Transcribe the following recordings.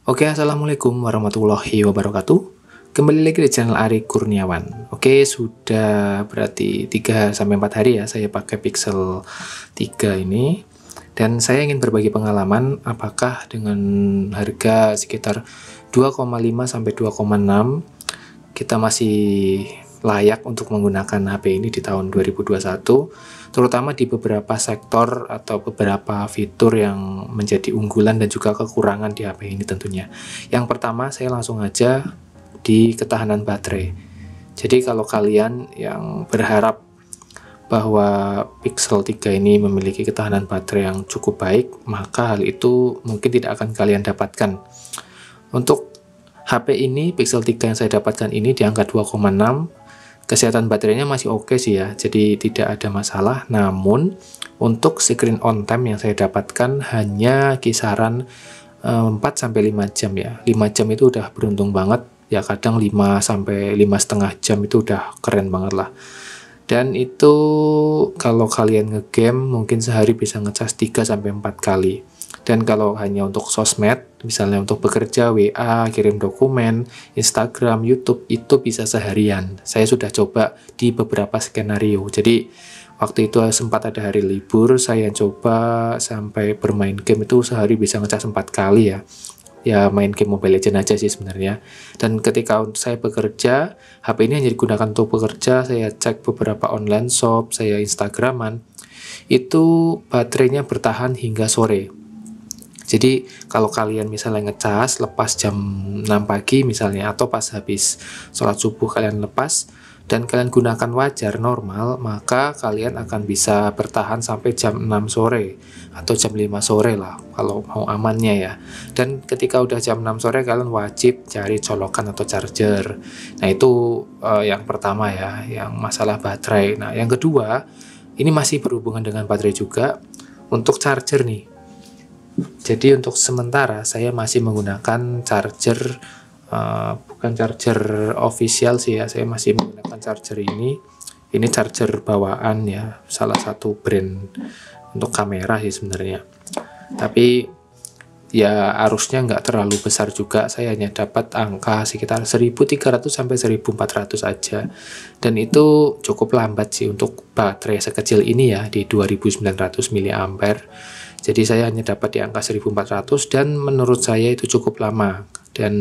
Oke, assalamualaikum warahmatullahi wabarakatuh. Kembali lagi di channel Ari Kurniawan. Oke, sudah berarti 3 sampai 4 hari ya saya pakai Pixel 3 ini. Dan saya ingin berbagi pengalaman apakah dengan harga sekitar 2,5 sampai 2,6 kita masih layak untuk menggunakan HP ini di tahun 2021, terutama di beberapa sektor atau beberapa fitur yang menjadi unggulan dan juga kekurangan di HP ini tentunya. Yang pertama, saya langsung aja di ketahanan baterai. Jadi kalau kalian yang berharap bahwa Pixel 3 ini memiliki ketahanan baterai yang cukup baik, maka hal itu mungkin tidak akan kalian dapatkan. Untuk HP ini, Pixel 3 yang saya dapatkan ini di angka 2,6, kesehatan baterainya masih oke sih ya, jadi tidak ada masalah. Namun untuk screen on time yang saya dapatkan hanya kisaran 4-5 jam ya. 5 jam itu udah beruntung banget ya, kadang 5-5,5 jam itu udah keren banget lah. Dan itu kalau kalian ngegame mungkin sehari bisa ngecas 3-4 kali. Dan kalau hanya untuk sosmed, misalnya untuk bekerja, WA, kirim dokumen, Instagram, YouTube, itu bisa seharian. Saya sudah coba di beberapa skenario. Jadi, waktu itu sempat ada hari libur, saya coba sampai bermain game itu sehari bisa ngecas 4 kali ya. Ya, main game Mobile Legends aja sih sebenarnya. Dan ketika saya bekerja, HP ini hanya digunakan untuk bekerja, saya cek beberapa online shop, saya Instagraman, itu baterainya bertahan hingga sore. Jadi kalau kalian misalnya ngecas lepas jam 6 pagi misalnya, atau pas habis sholat subuh kalian lepas dan kalian gunakan wajar normal, maka kalian akan bisa bertahan sampai jam 6 sore atau jam 5 sore lah kalau mau amannya ya. Dan ketika udah jam 6 sore kalian wajib cari colokan atau charger. Nah itu yang pertama ya, yang masalah baterai. Nah yang kedua, ini masih berhubungan dengan baterai juga, untuk charger nih. Jadi untuk sementara saya masih menggunakan charger, bukan charger official sih ya, saya masih menggunakan charger ini. Ini charger bawaan ya, salah satu brand untuk kamera sih sebenarnya. Tapi ya arusnya nggak terlalu besar juga, saya hanya dapat angka sekitar 1300 sampai 1400 aja. Dan itu cukup lambat sih untuk baterai sekecil ini ya, di 2900 mAh. Jadi saya hanya dapat di angka 1400 dan menurut saya itu cukup lama. Dan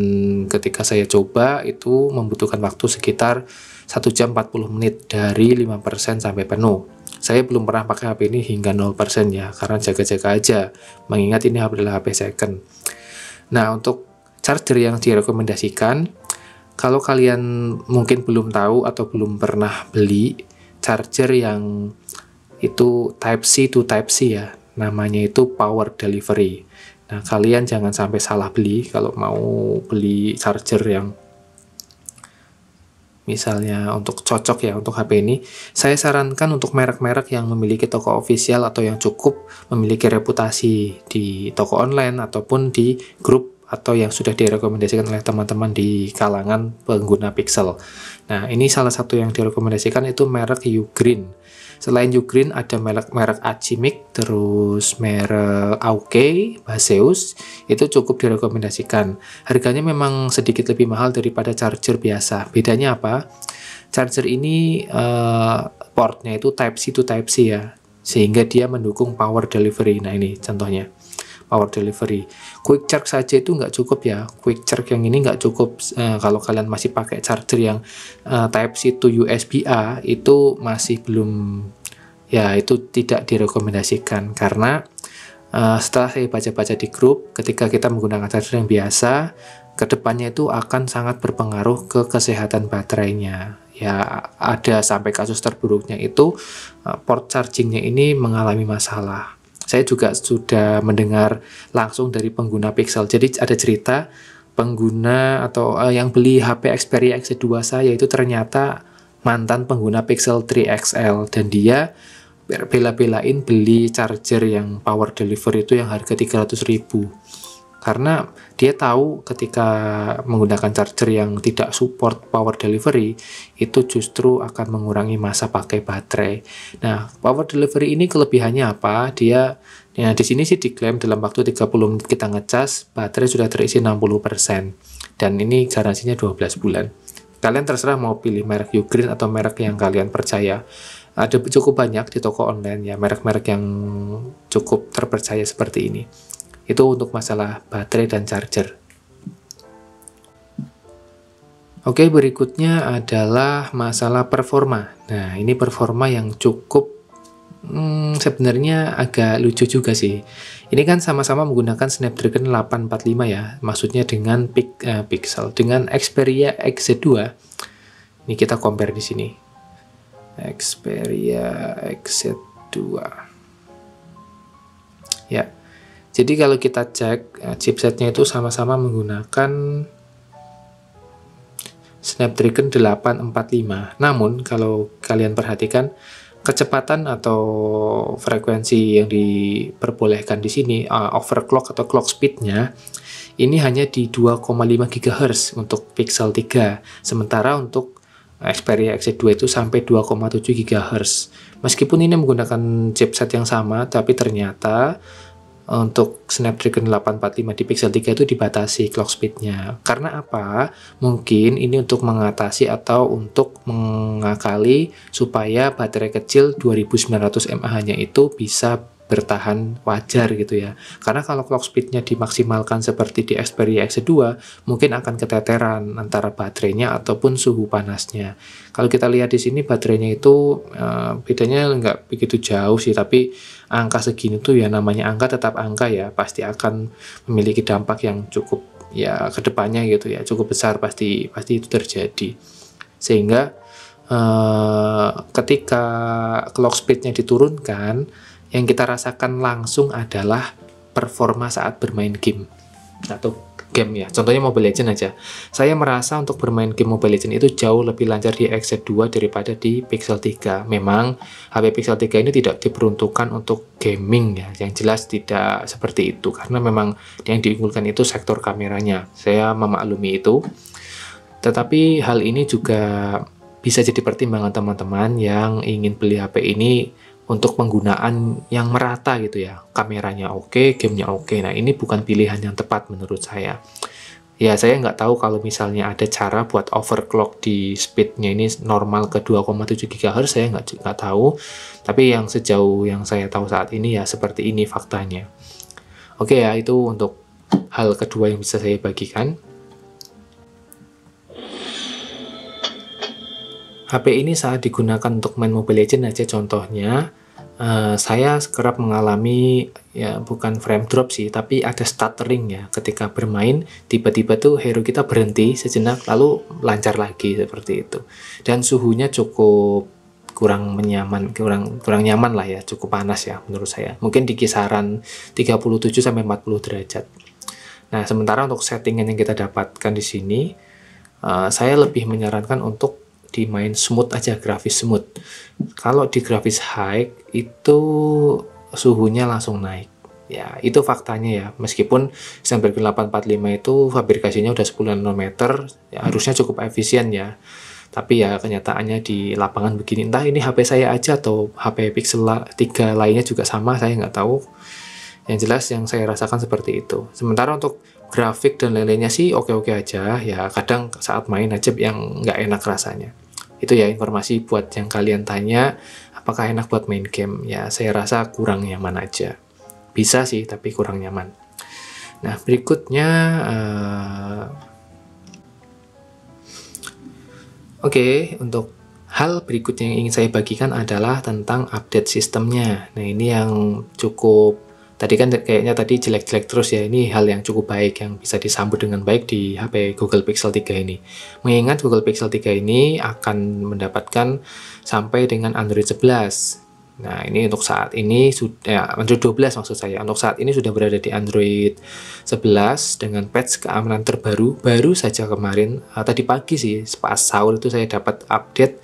ketika saya coba itu membutuhkan waktu sekitar 1 jam 40 menit dari 5% sampai penuh. Saya belum pernah pakai HP ini hingga 0% ya, karena jaga-jaga aja, mengingat ini adalah HP second. Nah, untuk charger yang direkomendasikan, kalau kalian mungkin belum tahu atau belum pernah beli charger yang itu Type C to Type C ya, namanya itu power delivery. Nah, kalian jangan sampai salah beli kalau mau beli charger yang misalnya untuk cocok ya untuk HP ini. Saya sarankan untuk merek-merek yang memiliki toko official atau yang cukup memiliki reputasi di toko online ataupun di grup atau yang sudah direkomendasikan oleh teman-teman di kalangan pengguna Pixel. Nah, ini salah satu yang direkomendasikan itu merek Ugreen. Selain Ugreen ada merek Acimic, terus merek Aukey, Baseus, itu cukup direkomendasikan. Harganya memang sedikit lebih mahal daripada charger biasa. Bedanya apa? Charger ini portnya itu Type C to Type C ya, sehingga dia mendukung power delivery. Nah ini contohnya, power delivery. Quick charge saja itu nggak cukup ya. Quick charge yang ini nggak cukup. Kalau kalian masih pakai charger yang Type C to USB-A, itu masih belum, ya itu tidak direkomendasikan. Karena setelah saya baca-baca di grup, ketika kita menggunakan charger yang biasa, kedepannya itu akan sangat berpengaruh ke kesehatan baterainya. Ya ada sampai kasus terburuknya itu port chargingnya ini mengalami masalah. Saya juga sudah mendengar langsung dari pengguna Pixel. Jadi ada cerita pengguna atau yang beli HP Xperia X2 saya itu ternyata mantan pengguna Pixel 3 XL, dan dia bela-belain beli charger yang power delivery itu yang harga 300.000. karena dia tahu ketika menggunakan charger yang tidak support power delivery itu justru akan mengurangi masa pakai baterai. Nah, power delivery ini kelebihannya apa? Dia ya di sini sih diklaim dalam waktu 30 menit kita ngecas, baterai sudah terisi 60%. Dan ini garansinya 12 bulan. Kalian terserah mau pilih merek Ugreen atau merek yang kalian percaya. Ada cukup banyak di toko online ya, merek-merek yang cukup terpercaya seperti ini. Itu untuk masalah baterai dan charger. Oke, berikutnya adalah masalah performa. Nah, ini performa yang cukup sebenarnya agak lucu juga sih. Ini kan sama-sama menggunakan Snapdragon 845 ya, maksudnya dengan Pixel, dengan Xperia XZ2. Ini kita compare di sini. Xperia XZ2. Ya. Jadi kalau kita cek chipsetnya itu sama-sama menggunakan Snapdragon 845. Namun kalau kalian perhatikan kecepatan atau frekuensi yang diperbolehkan di sini overclock atau clock speednya ini hanya di 2,5 GHz untuk Pixel 3. Sementara untuk Xperia XZ2 itu sampai 2,7 GHz. Meskipun ini menggunakan chipset yang sama, tapi ternyata untuk Snapdragon 845 di Pixel 3 itu dibatasi clock speednya. Karena apa? Mungkin ini untuk mengatasi atau untuk mengakali supaya baterai kecil 2900 mAh-nya itu bisa bertahan wajar gitu ya. Karena kalau clock speednya dimaksimalkan seperti di Xperia XZ2, mungkin akan keteteran antara baterainya ataupun suhu panasnya. Kalau kita lihat di sini baterainya itu bedanya nggak begitu jauh sih, tapi angka segini tuh ya namanya angka tetap angka ya, pasti akan memiliki dampak yang cukup ya kedepannya gitu ya, cukup besar pasti itu terjadi. Sehingga ketika clock speednya diturunkan, yang kita rasakan langsung adalah performa saat bermain game atau game ya. Contohnya Mobile Legends aja. Saya merasa untuk bermain game Mobile Legends itu jauh lebih lancar di XZ2 daripada di Pixel 3. Memang HP Pixel 3 ini tidak diperuntukkan untuk gaming ya. Yang jelas tidak seperti itu karena memang yang diunggulkan itu sektor kameranya. Saya memaklumi itu. Tetapi hal ini juga bisa jadi pertimbangan teman-teman yang ingin beli HP ini untuk penggunaan yang merata gitu ya, kameranya oke, gamenya oke. Nah ini bukan pilihan yang tepat menurut saya. Ya saya nggak tahu kalau misalnya ada cara buat overclock di speednya ini normal ke 2,7 GHz, saya nggak tahu. Tapi yang sejauh yang saya tahu saat ini ya seperti ini faktanya. Oke ya, itu untuk hal kedua yang bisa saya bagikan. HP ini saat digunakan untuk main Mobile Legends aja contohnya, saya kerap mengalami ya bukan frame drop sih, tapi ada stuttering ya ketika bermain, tiba-tiba tuh hero kita berhenti sejenak lalu lancar lagi seperti itu. Dan suhunya cukup kurang nyaman lah ya, cukup panas ya menurut saya. Mungkin di kisaran 37 sampai 40 derajat. Nah, sementara untuk settingan yang kita dapatkan di sini, saya lebih menyarankan untuk dimain smooth aja, grafis smooth. Kalau di grafis high itu suhunya langsung naik. Ya, itu faktanya ya. Meskipun Snapdragon 845 itu fabrikasinya udah 10 nanometer, ya harusnya cukup efisien ya. Tapi ya kenyataannya di lapangan begini. Entah ini HP saya aja atau HP Pixel 3 lainnya juga sama, saya nggak tahu. Yang jelas yang saya rasakan seperti itu. Sementara untuk grafik dan lain-lainnya sih oke-oke aja. Ya kadang saat main aja yang nggak enak rasanya. Itu ya informasi buat yang kalian tanya, apakah enak buat main game? Ya, saya rasa kurang nyaman aja. Bisa sih, tapi kurang nyaman. Nah, berikutnya, untuk hal berikutnya yang ingin saya bagikan adalah tentang update sistemnya. Nah, ini yang cukup tadi kan kayaknya tadi jelek-jelek terus ya, ini hal yang cukup baik yang bisa disambut dengan baik di HP Google Pixel 3 ini. Mengingat Google Pixel 3 ini akan mendapatkan sampai dengan Android 11. Nah, ini untuk saat ini sudah Android 12 maksud saya. Untuk saat ini sudah berada di Android 11 dengan patch keamanan terbaru. Baru saja kemarin tadi pagi sih pas sahur itu saya dapat update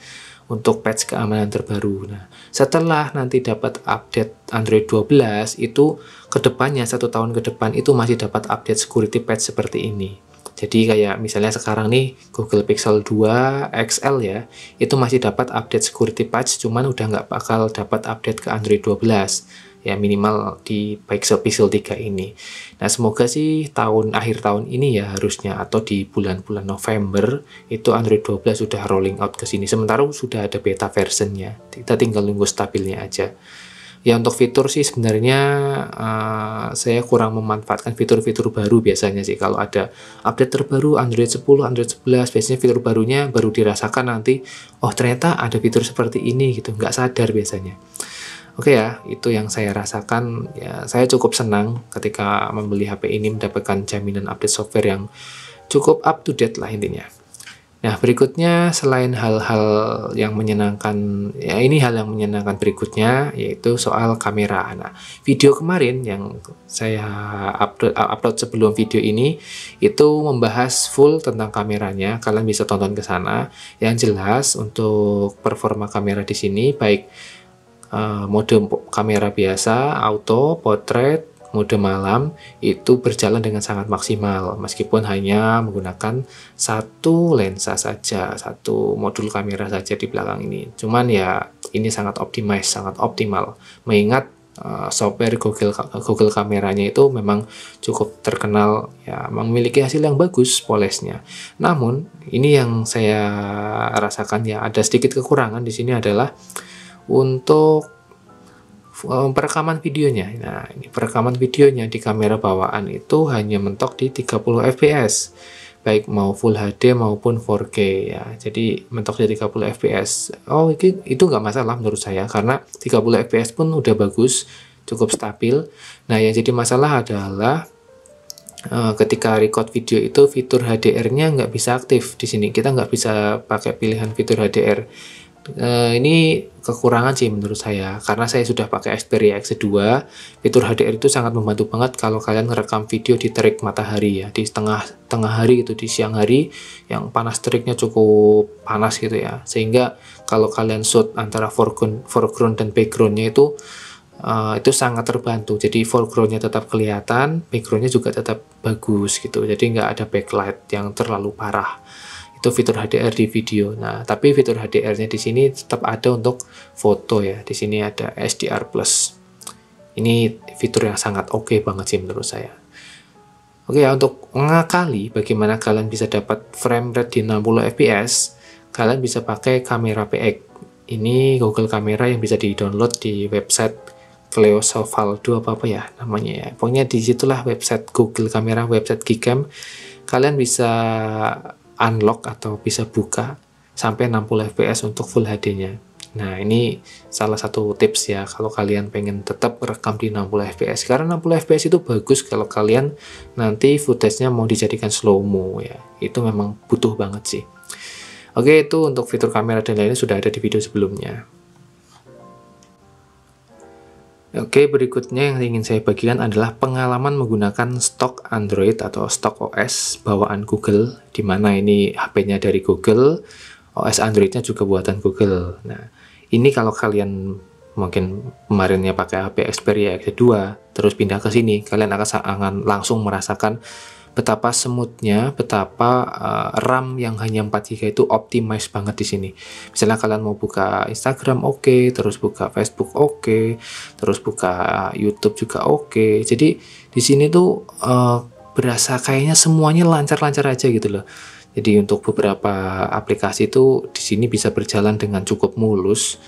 untuk patch keamanan terbaru. Nah, setelah nanti dapat update Android 12, itu kedepannya 1 tahun ke depan itu masih dapat update security patch seperti ini. Jadi kayak misalnya sekarang nih Google Pixel 2 XL ya, itu masih dapat update security patch, cuman udah nggak bakal dapat update ke Android 12 ya, minimal di Pixel 3 ini. Nah, semoga sih akhir tahun ini ya harusnya, atau di bulan-bulan November itu Android 12 sudah rolling out ke sini. Sementara sudah ada beta versionnya, kita tinggal nunggu stabilnya aja. Ya, untuk fitur sih sebenarnya saya kurang memanfaatkan fitur-fitur baru biasanya sih. Kalau ada update terbaru Android 10, Android 11, biasanya fitur barunya baru dirasakan nanti, oh ternyata ada fitur seperti ini gitu, nggak sadar biasanya. Oke ya, itu yang saya rasakan. Ya, saya cukup senang ketika membeli HP ini mendapatkan jaminan update software yang cukup up to date lah intinya. Nah, berikutnya selain hal-hal yang menyenangkan, ya ini hal yang menyenangkan berikutnya, yaitu soal kamera. Nah, video kemarin yang saya upload sebelum video ini, itu membahas full tentang kameranya, kalian bisa tonton ke sana. Yang jelas, untuk performa kamera di sini, baik mode kamera biasa, auto, portrait, mode malam itu berjalan dengan sangat maksimal meskipun hanya menggunakan satu lensa saja, satu modul kamera saja di belakang ini. Cuman ya ini sangat optimal mengingat software Google kameranya itu memang cukup terkenal ya, memiliki hasil yang bagus polesnya. Namun ini yang saya rasakan ya ada sedikit kekurangan di sini adalah untuk perekaman videonya. Nah, ini perekaman videonya di kamera bawaan itu hanya mentok di 30 fps, baik mau Full HD maupun 4K ya. Jadi mentok di 30 fps. Oh, itu nggak masalah menurut saya, karena 30 fps pun udah bagus, cukup stabil. Nah, yang jadi masalah adalah ketika record video itu fitur HDR-nya nggak bisa aktif di sini. Kita nggak bisa pakai pilihan fitur HDR. Ini kekurangan sih menurut saya, karena saya sudah pakai Xperia X2. Fitur HDR itu sangat membantu banget kalau kalian merekam video di terik matahari ya, di tengah hari gitu, di siang hari yang panas teriknya cukup panas gitu ya, sehingga kalau kalian shoot antara foreground dan backgroundnya itu sangat terbantu. Jadi foregroundnya tetap kelihatan, backgroundnya juga tetap bagus gitu, jadi nggak ada backlight yang terlalu parah. Itu fitur HDR di video. Nah, tapi fitur HDR-nya di sini tetap ada untuk foto ya. Di sini ada HDR+. Ini fitur yang sangat oke banget sih menurut saya. Oke ya, untuk mengakali bagaimana kalian bisa dapat frame rate di 60 fps, kalian bisa pakai kamera PX. Ini Google Kamera yang bisa di-download di website Cleosovaldo apa ya namanya ya. Pokoknya disitulah website Google Kamera, website Gcam. Kalian bisa unlock atau bisa buka sampai 60 fps untuk Full HD-nya. Nah, ini salah satu tips ya kalau kalian pengen tetap rekam di 60 fps, karena 60 fps itu bagus kalau kalian nanti footage-nya mau dijadikan slow-mo ya. Itu memang butuh banget sih. Oke, itu untuk fitur kamera dan lainnya sudah ada di video sebelumnya. Oke, berikutnya yang ingin saya bagikan adalah pengalaman menggunakan stok Android atau stok OS bawaan Google, di mana ini HP-nya dari Google, OS Android-nya juga buatan Google. Nah, ini kalau kalian mungkin kemarinnya pakai HP Xperia X2, terus pindah ke sini, kalian akan langsung merasakan betapa smoothnya, betapa RAM yang hanya 4GB itu optimize banget di sini. Misalnya kalian mau buka Instagram oke, terus buka Facebook oke, terus buka YouTube juga oke. Jadi di sini tuh berasa kayaknya semuanya lancar-lancar aja gitu loh. Jadi untuk beberapa aplikasi itu di sini bisa berjalan dengan cukup mulus.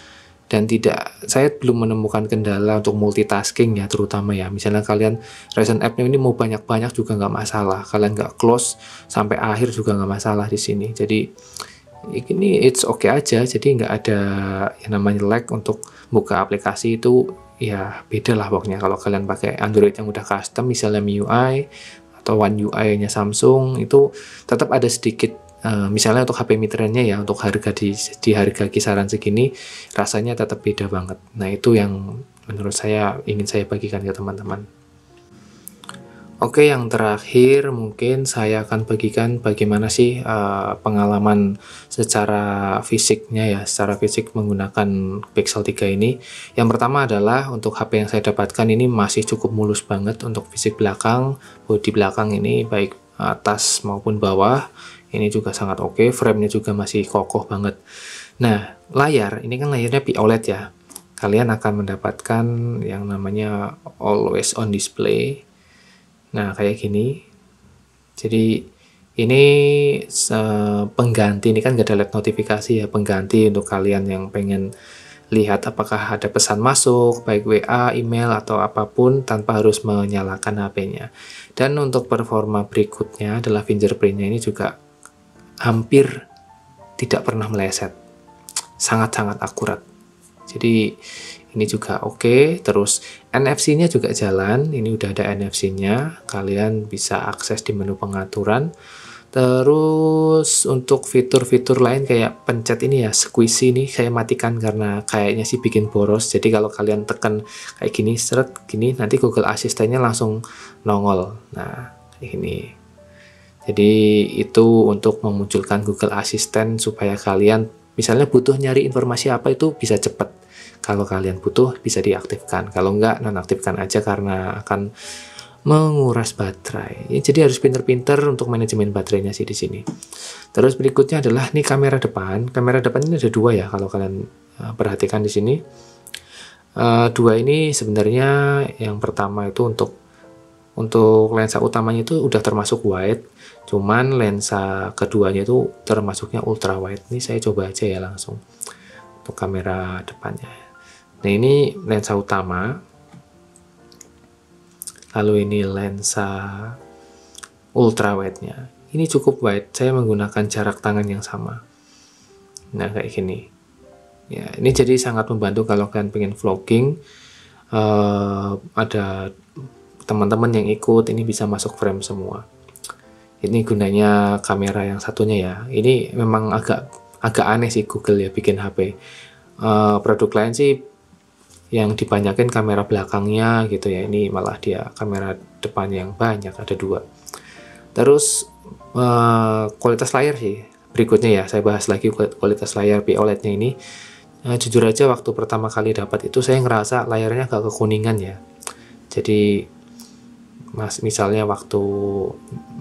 Dan saya belum menemukan kendala untuk multitasking ya, terutama ya, misalnya kalian recent app-nya ini mau banyak-banyak juga nggak masalah, kalian nggak close sampai akhir juga nggak masalah di sini. Jadi ini it's okay aja, jadi nggak ada yang namanya lag untuk buka aplikasi itu ya, beda lah pokoknya kalau kalian pakai Android yang udah custom, misalnya MIUI atau One UI-nya Samsung, itu tetap ada sedikit misalnya untuk HP mid-range-nya ya, untuk harga di harga kisaran segini rasanya tetap beda banget. Nah, itu yang menurut saya ingin saya bagikan ke teman-teman. Oke, yang terakhir mungkin saya akan bagikan bagaimana sih pengalaman secara fisiknya ya, secara fisik menggunakan Pixel 3 ini. Yang pertama adalah untuk HP yang saya dapatkan ini masih cukup mulus banget untuk fisik belakang, bodi belakang ini baik atas maupun bawah. Ini juga sangat oke, frame-nya juga masih kokoh banget. Nah, layar, ini kan layarnya POLED ya. Kalian akan mendapatkan yang namanya always on display. Nah, kayak gini. Jadi ini pengganti, ini kan gak ada LED notifikasi ya, pengganti untuk kalian yang pengen lihat apakah ada pesan masuk, baik WA, email, atau apapun tanpa harus menyalakan HP-nya. Dan untuk performa berikutnya adalah fingerprint-nya ini juga hampir tidak pernah meleset. Sangat-sangat akurat. Jadi ini juga oke. Terus NFC-nya juga jalan. Ini udah ada NFC-nya. Kalian bisa akses di menu pengaturan. Terus untuk fitur-fitur lain kayak pencet ini ya, squishy ini saya matikan karena kayaknya sih bikin boros. Jadi kalau kalian tekan kayak gini, seret gini, nanti Google Asistennya langsung nongol. Nah, ini. Jadi itu untuk memunculkan Google Assistant supaya kalian misalnya butuh nyari informasi apa itu bisa cepat. Kalau kalian butuh bisa diaktifkan, kalau enggak nonaktifkan aja karena akan menguras baterai. Ya, jadi harus pinter-pinter untuk manajemen baterainya sih di sini. Terus berikutnya adalah nih kamera depan. Kamera depan ini ada dua ya kalau kalian perhatikan di sini. Dua ini sebenarnya yang pertama itu untuk lensa utamanya itu udah termasuk wide, cuman lensa keduanya itu termasuknya ultra wide. Ini saya coba aja ya langsung untuk kamera depannya. Nah, ini lensa utama. Lalu ini lensa ultra wide-nya. Ini cukup wide. Saya menggunakan jarak tangan yang sama. Nah, kayak gini. Ya, ini jadi sangat membantu kalau kalian pengen vlogging. Ada teman-teman yang ikut, ini bisa masuk frame semua. Ini gunanya kamera yang satunya ya. Ini memang agak aneh sih Google ya bikin HP. Produk lain sih yang dibanyakin kamera belakangnya gitu ya, ini malah dia kamera depan yang banyak, ada dua. Terus kualitas layar sih berikutnya ya, saya bahas lagi kualitas layar POLED-nya ini. Jujur aja waktu pertama kali dapat itu saya ngerasa layarnya agak kekuningan ya. Jadi misalnya waktu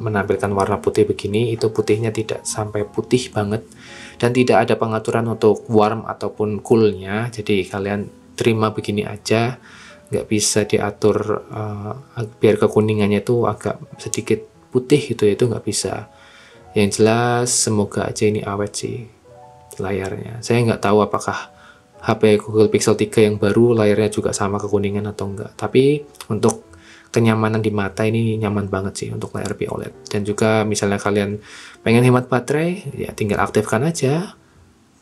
menampilkan warna putih begini, itu putihnya tidak sampai putih banget dan tidak ada pengaturan untuk warm ataupun coolnya. Jadi kalian terima begini aja, nggak bisa diatur biar kekuningannya itu agak sedikit putih gitu ya, itu nggak bisa. Yang jelas semoga aja ini awet sih layarnya. Saya nggak tahu apakah HP Google Pixel 3 yang baru layarnya juga sama kekuningan atau enggak, tapi untuk kenyamanan di mata ini nyaman banget sih untuk layar POLED. Dan juga misalnya kalian pengen hemat baterai, ya tinggal aktifkan aja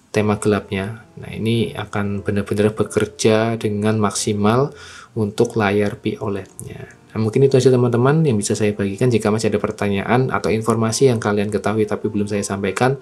tema gelapnya. Nah, ini akan benar-benar bekerja dengan maksimal untuk layar POLED-nya. Nah, mungkin itu aja teman-teman yang bisa saya bagikan. Jika masih ada pertanyaan atau informasi yang kalian ketahui tapi belum saya sampaikan,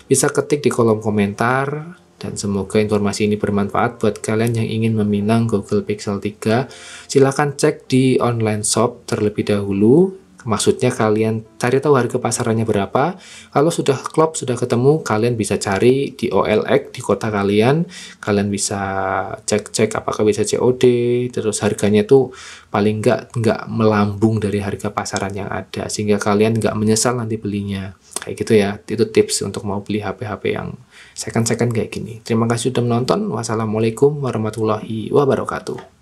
bisa ketik di kolom komentar. Dan semoga informasi ini bermanfaat buat kalian yang ingin meminang Google Pixel 3. Silahkan cek di online shop terlebih dahulu. Maksudnya kalian cari tahu harga pasarannya berapa. Kalau sudah klop, sudah ketemu, kalian bisa cari di OLX di kota kalian. Kalian bisa cek-cek apakah bisa COD. Terus harganya tuh paling nggak melambung dari harga pasaran yang ada, sehingga kalian nggak menyesal nanti belinya. Kayak gitu ya. Itu tips untuk mau beli HP-HP yang second-second kayak gini. Terima kasih sudah menonton. Wassalamualaikum warahmatullahi wabarakatuh.